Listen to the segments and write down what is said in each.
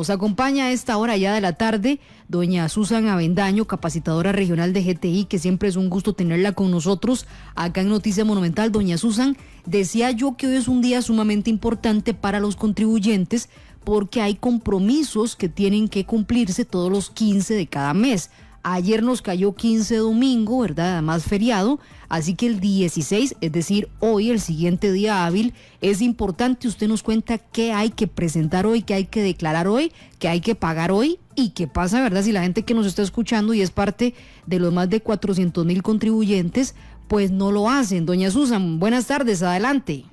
Nos acompaña a esta hora ya de la tarde doña Susan Avendaño, capacitadora regional de GTI, que siempre es un gusto tenerla con nosotros acá en Noticia Monumental. Doña Susan, decía yo que hoy es un día sumamente importante para los contribuyentes porque hay compromisos que tienen que cumplirse todos los 15 de cada mes. Ayer nos cayó 15 domingo, ¿verdad? Además feriado, así que el 16, es decir, hoy, el siguiente día hábil, es importante. Usted nos cuenta qué hay que presentar hoy, qué hay que declarar hoy, qué hay que pagar hoy y qué pasa, ¿verdad? Si la gente que nos está escuchando y es parte de los más de 400,000 contribuyentes, pues no lo hacen. Doña Susan, buenas tardes, adelante.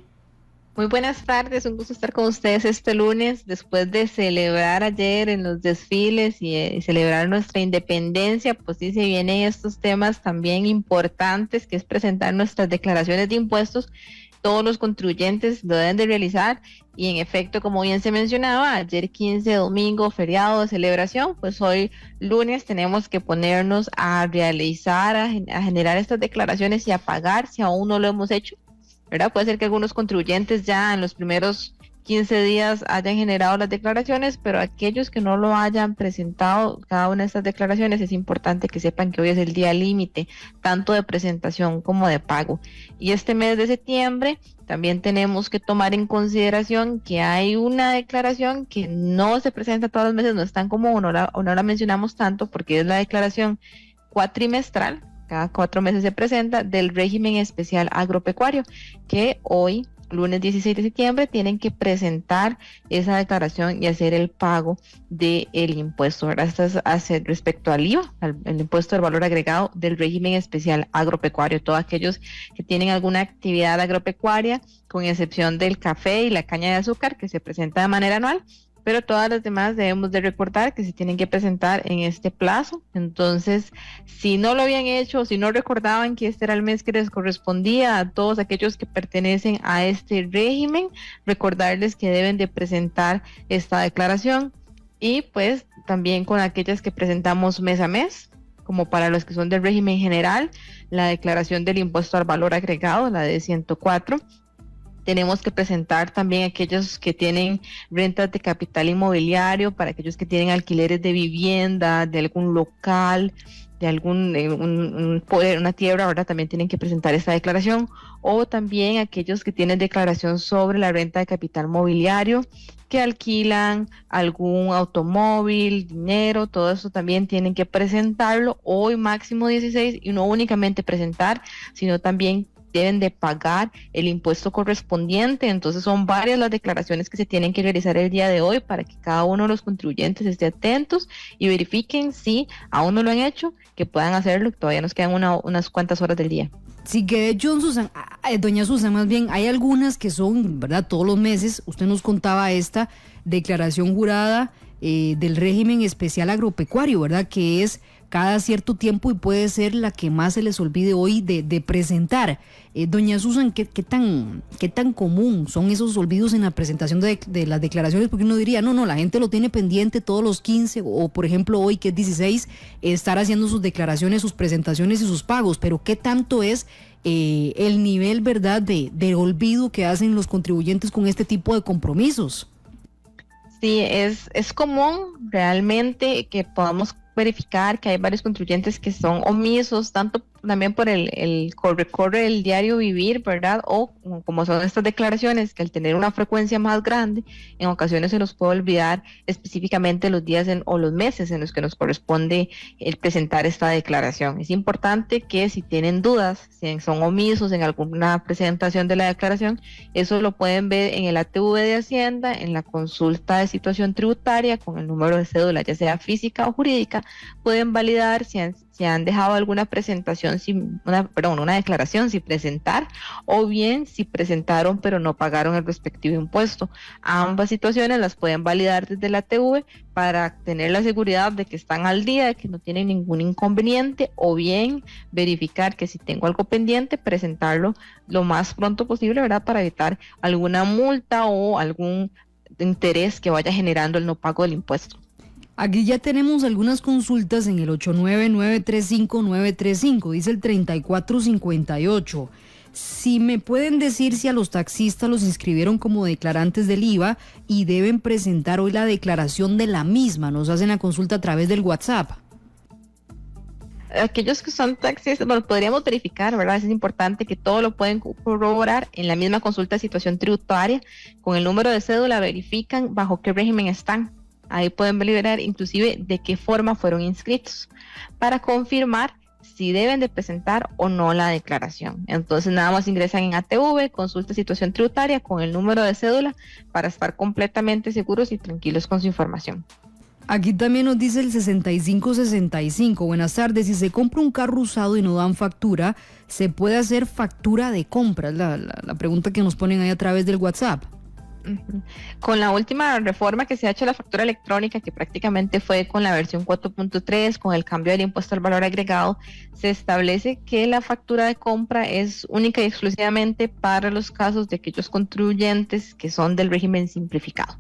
Muy buenas tardes, un gusto estar con ustedes este lunes después de celebrar ayer en los desfiles y celebrar nuestra independencia. Pues sí, se vienen estos temas también importantes, que es presentar nuestras declaraciones de impuestos. Todos los contribuyentes lo deben de realizar y en efecto, como bien se mencionaba, ayer 15 domingo, feriado de celebración, pues hoy lunes tenemos que ponernos a realizar, a generar estas declaraciones y a pagar si aún no lo hemos hecho, ¿verdad? Puede ser que algunos contribuyentes ya en los primeros 15 días hayan generado las declaraciones, pero aquellos que no lo hayan presentado cada una de estas declaraciones, es importante que sepan que hoy es el día límite, tanto de presentación como de pago. Y este mes de septiembre también tenemos que tomar en consideración que hay una declaración que no se presenta todos los meses, no es tan común o no la mencionamos tanto, porque es la declaración cuatrimestral. Cada 4 meses se presenta, del régimen especial agropecuario, que hoy, lunes 16 de septiembre, tienen que presentar esa declaración y hacer el pago del impuesto, ¿verdad? Esto es respecto al IVA, el impuesto del valor agregado del régimen especial agropecuario. Todos aquellos que tienen alguna actividad agropecuaria, con excepción del café y la caña de azúcar, que se presenta de manera anual, pero todas las demás debemos de recordar que se tienen que presentar en este plazo. Entonces, si no lo habían hecho, si no recordaban que este era el mes que les correspondía a todos aquellos que pertenecen a este régimen, recordarles que deben de presentar esta declaración. Y pues también con aquellas que presentamos mes a mes, como para los que son del régimen general, la declaración del impuesto al valor agregado, la de 104. Tenemos que presentar también aquellos que tienen rentas de capital inmobiliario, para aquellos que tienen alquileres de vivienda, de algún local, de algún una tierra, ahora también tienen que presentar esta declaración. O también aquellos que tienen declaración sobre la renta de capital mobiliario, que alquilan algún automóvil, dinero, todo eso también tienen que presentarlo hoy máximo 16, y no únicamente presentar, sino también deben de pagar el impuesto correspondiente. Entonces son varias las declaraciones que se tienen que realizar el día de hoy para que cada uno de los contribuyentes esté atentos y verifiquen si aún no lo han hecho, que puedan hacerlo, que todavía nos quedan unas cuantas horas del día. Sí, que de hecho, doña Susan, más bien, hay algunas que son, ¿verdad? Todos los meses. Usted nos contaba esta declaración jurada del régimen especial agropecuario, ¿verdad? Que es cada cierto tiempo y puede ser la que más se les olvide hoy de presentar. Doña Susan, ¿qué tan común son esos olvidos en la presentación de las declaraciones? Porque uno diría, no, la gente lo tiene pendiente todos los 15, o por ejemplo hoy que es 16, estar haciendo sus declaraciones, sus presentaciones y sus pagos, pero ¿qué tanto es el nivel, verdad, de olvido que hacen los contribuyentes con este tipo de compromisos? Sí, es común realmente que podamos verificar que hay varios contribuyentes que son omisos, tanto también por el corre del diario vivir, ¿verdad? O como son estas declaraciones, que al tener una frecuencia más grande, en ocasiones se nos puede olvidar específicamente los días o los meses en los que nos corresponde el presentar esta declaración. Es importante que si tienen dudas, si son omisos en alguna presentación de la declaración, eso lo pueden ver en el ATV de Hacienda, en la consulta de situación tributaria, con el número de cédula, ya sea física o jurídica. Pueden validar si han dejado alguna presentación, una declaración sin presentar, o bien si presentaron pero no pagaron el respectivo impuesto. Ambas situaciones las pueden validar desde la TV para tener la seguridad de que están al día, de que no tienen ningún inconveniente, o bien verificar que si tengo algo pendiente, presentarlo lo más pronto posible, ¿verdad? Para evitar alguna multa o algún interés que vaya generando el no pago del impuesto. Aquí ya tenemos algunas consultas en el 89935-935, dice el 3458. Si me pueden decir si a los taxistas los inscribieron como declarantes del IVA y deben presentar hoy la declaración de la misma. Nos hacen la consulta a través del WhatsApp. Aquellos que son taxistas, bueno, podríamos verificar, ¿verdad? Es importante que todo lo pueden corroborar en la misma consulta de situación tributaria. Con el número de cédula verifican bajo qué régimen están. Ahí pueden verificar inclusive de qué forma fueron inscritos para confirmar si deben de presentar o no la declaración. Entonces nada más ingresan en ATV, consulta situación tributaria con el número de cédula para estar completamente seguros y tranquilos con su información. Aquí también nos dice el 6565. Buenas tardes. Si se compra un carro usado y no dan factura, ¿se puede hacer factura de compra? Es la pregunta que nos ponen ahí a través del WhatsApp. Con la última reforma que se ha hecho a la factura electrónica, que prácticamente fue con la versión 4.3, con el cambio del impuesto al valor agregado, se establece que la factura de compra es única y exclusivamente para los casos de aquellos contribuyentes que son del régimen simplificado.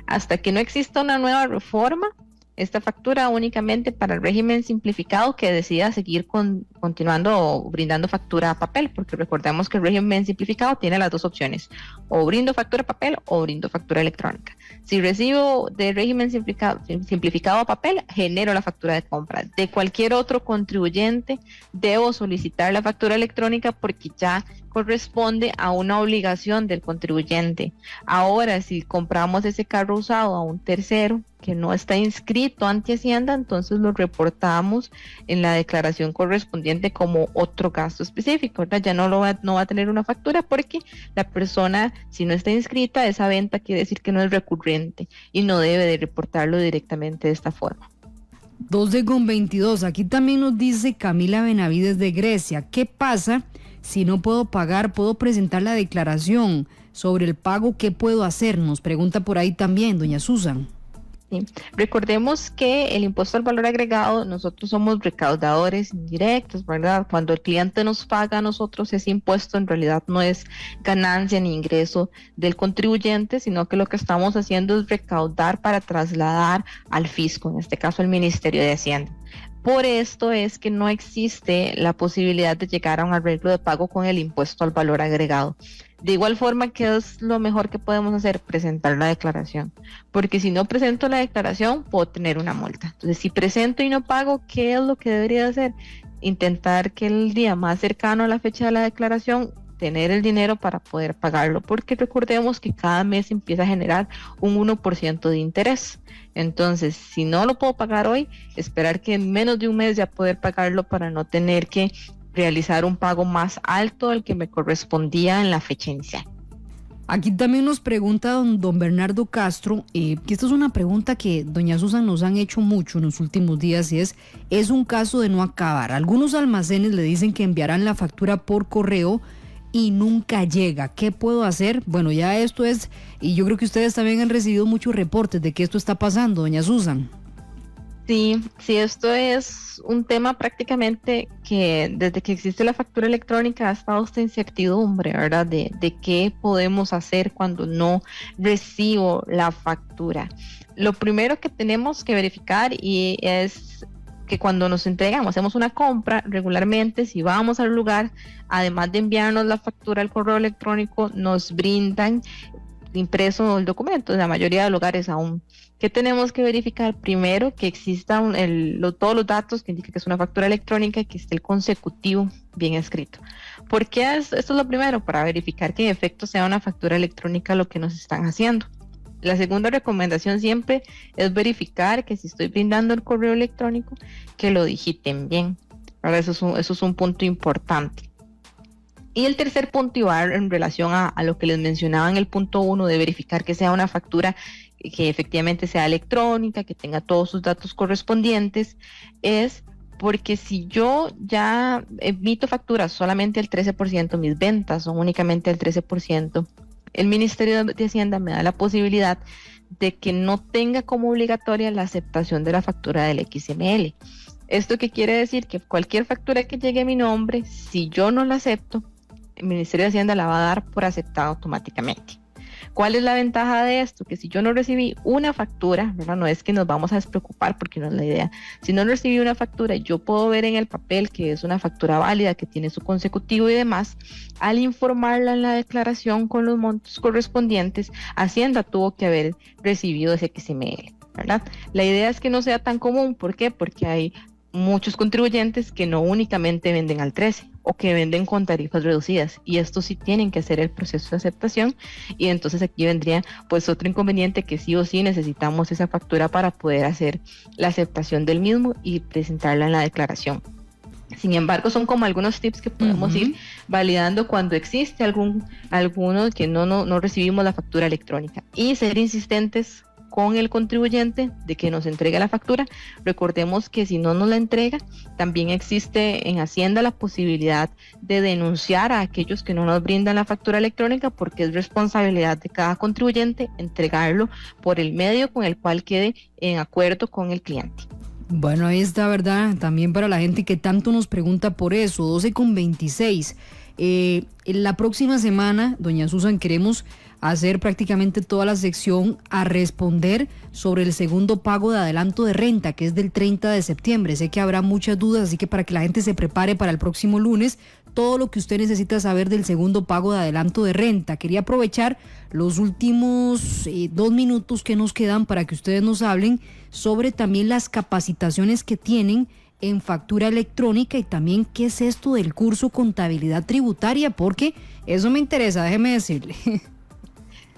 Hasta que no exista una nueva reforma, esta factura únicamente para el régimen simplificado que decida seguir continuando o brindando factura a papel, porque recordemos que el régimen simplificado tiene las dos opciones, o brindo factura a papel o brindo factura electrónica. Si recibo de régimen simplificado a papel, genero la factura de compra. De cualquier otro contribuyente, debo solicitar la factura electrónica porque ya corresponde a una obligación del contribuyente. Ahora, si compramos ese carro usado a un tercero que no está inscrito ante Hacienda, entonces lo reportamos en la declaración correspondiente como otro gasto específico, ¿verdad? Ya no va a tener una factura porque la persona, si no está inscrita, esa venta quiere decir que no es recurrente y no debe de reportarlo directamente de esta forma. 12:22. Aquí también nos dice Camila Benavides de Grecia. ¿Qué pasa si no puedo pagar? ¿Puedo presentar la declaración sobre el pago? ¿Qué puedo hacer? Nos pregunta por ahí también doña Susan. Sí. Recordemos que el impuesto al valor agregado, nosotros somos recaudadores indirectos, ¿verdad? Cuando el cliente nos paga a nosotros ese impuesto, en realidad no es ganancia ni ingreso del contribuyente, sino que lo que estamos haciendo es recaudar para trasladar al fisco, en este caso al Ministerio de Hacienda. Por esto es que no existe la posibilidad de llegar a un arreglo de pago con el impuesto al valor agregado. De igual forma, ¿qué es lo mejor que podemos hacer? Presentar la declaración. Porque si no presento la declaración, puedo tener una multa. Entonces, si presento y no pago, ¿qué es lo que debería hacer? Intentar que el día más cercano a la fecha de la declaración, tener el dinero para poder pagarlo. Porque recordemos que cada mes empieza a generar un 1% de interés. Entonces, si no lo puedo pagar hoy, esperar que en menos de un mes ya poder pagarlo para no tener que realizar un pago más alto del que me correspondía en la fecha inicial. Aquí también nos pregunta don Bernardo Castro, que esta es una pregunta que doña Susan nos han hecho mucho en los últimos días y es un caso de no acabar. Algunos almacenes le dicen que enviarán la factura por correo y nunca llega. ¿Qué puedo hacer? Bueno, ya esto es, y yo creo que ustedes también han recibido muchos reportes de que esto está pasando, doña Susan. Sí, esto es un tema prácticamente que desde que existe la factura electrónica ha estado esta incertidumbre, ¿verdad? De qué podemos hacer cuando no recibo la factura. Lo primero que tenemos que verificar y es que cuando nos entregamos, hacemos una compra regularmente, si vamos al lugar, además de enviarnos la factura al correo electrónico, nos brindan impreso el documento, en la mayoría de lugares aún. ¿Qué tenemos que verificar? Primero, que existan todos los datos que indican que es una factura electrónica y que esté el consecutivo bien escrito. ¿Por qué esto es lo primero? Para verificar que en efecto sea una factura electrónica lo que nos están haciendo. La segunda recomendación siempre es verificar que si estoy brindando el correo electrónico, que lo digiten bien. Ahora, eso es un punto importante. Y el tercer punto, y va en relación a lo que les mencionaba en el punto 1, de verificar que sea una factura que efectivamente sea electrónica, que tenga todos sus datos correspondientes, es porque si yo ya emito facturas solamente el 13%, mis ventas son únicamente el 13%, el Ministerio de Hacienda me da la posibilidad de que no tenga como obligatoria la aceptación de la factura del XML. ¿Esto qué quiere decir? Que cualquier factura que llegue a mi nombre, si yo no la acepto, el Ministerio de Hacienda la va a dar por aceptada automáticamente. ¿Cuál es la ventaja de esto? Que si yo no recibí una factura, ¿verdad? No es que nos vamos a despreocupar porque no es la idea. Si no recibí una factura, yo puedo ver en el papel que es una factura válida, que tiene su consecutivo y demás. Al informarla en la declaración con los montos correspondientes, Hacienda tuvo que haber recibido ese XML, ¿verdad? La idea es que no sea tan común. ¿Por qué? Porque hay muchos contribuyentes que no únicamente venden al 13 o que venden con tarifas reducidas, y estos sí tienen que hacer el proceso de aceptación, y entonces aquí vendría pues otro inconveniente, que sí o sí necesitamos esa factura para poder hacer la aceptación del mismo y presentarla en la declaración. Sin embargo, son como algunos tips que podemos ir validando cuando existe alguno que no recibimos la factura electrónica, y ser insistentes con el contribuyente de que nos entregue la factura. Recordemos que si no nos la entrega, también existe en Hacienda la posibilidad de denunciar a aquellos que no nos brindan la factura electrónica, porque es responsabilidad de cada contribuyente entregarlo por el medio con el cual quede en acuerdo con el cliente. Bueno, ahí está, ¿verdad? También para la gente que tanto nos pregunta por eso, 12:26. En la próxima semana, doña Susan, queremos hacer prácticamente toda la sección a responder sobre el segundo pago de adelanto de renta, que es del 30 de septiembre. Sé que habrá muchas dudas, así que para que la gente se prepare para el próximo lunes, todo lo que usted necesita saber del segundo pago de adelanto de renta. Quería aprovechar los últimos 2 minutos que nos quedan para que ustedes nos hablen sobre también las capacitaciones que tienen en factura electrónica, y también qué es esto del curso Contabilidad Tributaria, porque eso me interesa, déjeme decirle.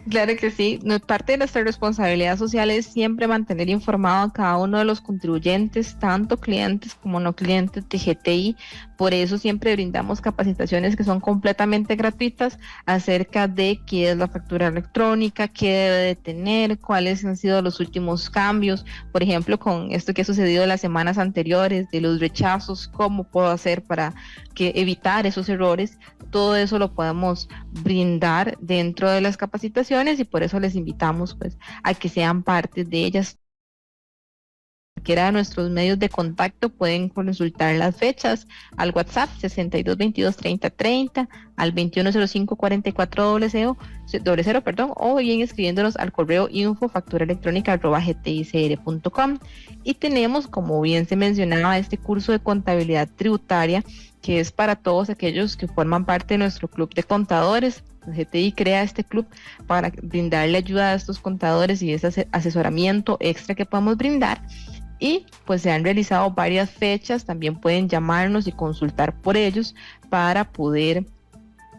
Claro que sí. Parte de nuestra responsabilidad social es siempre mantener informado a cada uno de los contribuyentes, tanto clientes como no clientes de GTI. Por eso siempre brindamos capacitaciones que son completamente gratuitas acerca de qué es la factura electrónica, qué debe de tener, cuáles han sido los últimos cambios. Por ejemplo, con esto que ha sucedido en las semanas anteriores de los rechazos, cómo puedo hacer para evitar esos errores. Todo eso lo podemos brindar dentro de las capacitaciones, y por eso les invitamos pues a que sean parte de ellas. Cualquiera de nuestros medios de contacto pueden consultar las fechas al WhatsApp 62223030, al 2105-4400, o bien escribiéndonos al correo info@facturaelectronica@gticr.com. Y tenemos, como bien se mencionaba, este curso de contabilidad tributaria, que es para todos aquellos que forman parte de nuestro club de contadores. GTI crea este club para brindarle ayuda a estos contadores y ese asesoramiento extra que podemos brindar. Y pues se han realizado varias fechas, también pueden llamarnos y consultar por ellos para poder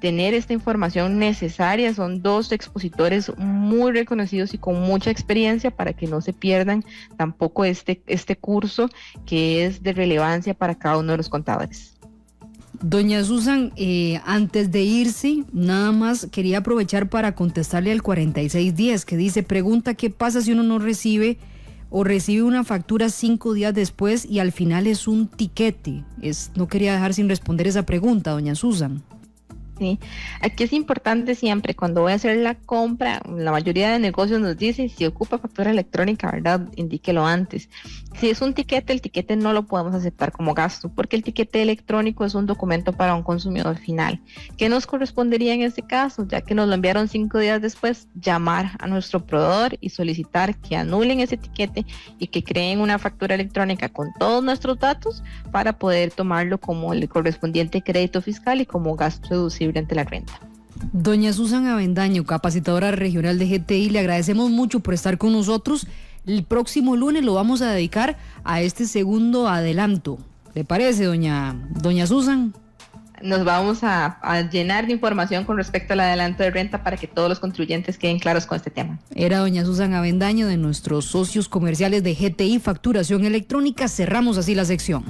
tener esta información necesaria. Son 2 expositores muy reconocidos y con mucha experiencia, para que no se pierdan tampoco este curso, que es de relevancia para cada uno de los contadores. Doña Susan, antes de irse, nada más quería aprovechar para contestarle al 4610, que dice: pregunta qué pasa si uno no recibe o recibe una factura 5 días después y al final es un tiquete. No quería dejar sin responder esa pregunta, doña Susan. Sí, aquí es importante siempre, cuando voy a hacer la compra, la mayoría de negocios nos dice, si ocupa factura electrónica, ¿verdad? Indíquelo antes. Si es un tiquete, el tiquete no lo podemos aceptar como gasto, porque el tiquete electrónico es un documento para un consumidor final. ¿Qué nos correspondería en este caso? Ya que nos lo enviaron 5 días después, llamar a nuestro proveedor y solicitar que anulen ese tiquete y que creen una factura electrónica con todos nuestros datos, para poder tomarlo como el correspondiente crédito fiscal y como gasto deducible ante la renta. Doña Susan Avendaño, capacitadora regional de GTI, le agradecemos mucho por estar con nosotros. El próximo lunes lo vamos a dedicar a este segundo adelanto. ¿Le parece, doña Susan? Nos vamos a llenar de información con respecto al adelanto de renta para que todos los contribuyentes queden claros con este tema. Era doña Susan Avendaño, de nuestros socios comerciales de GTI Facturación Electrónica. Cerramos así la sección.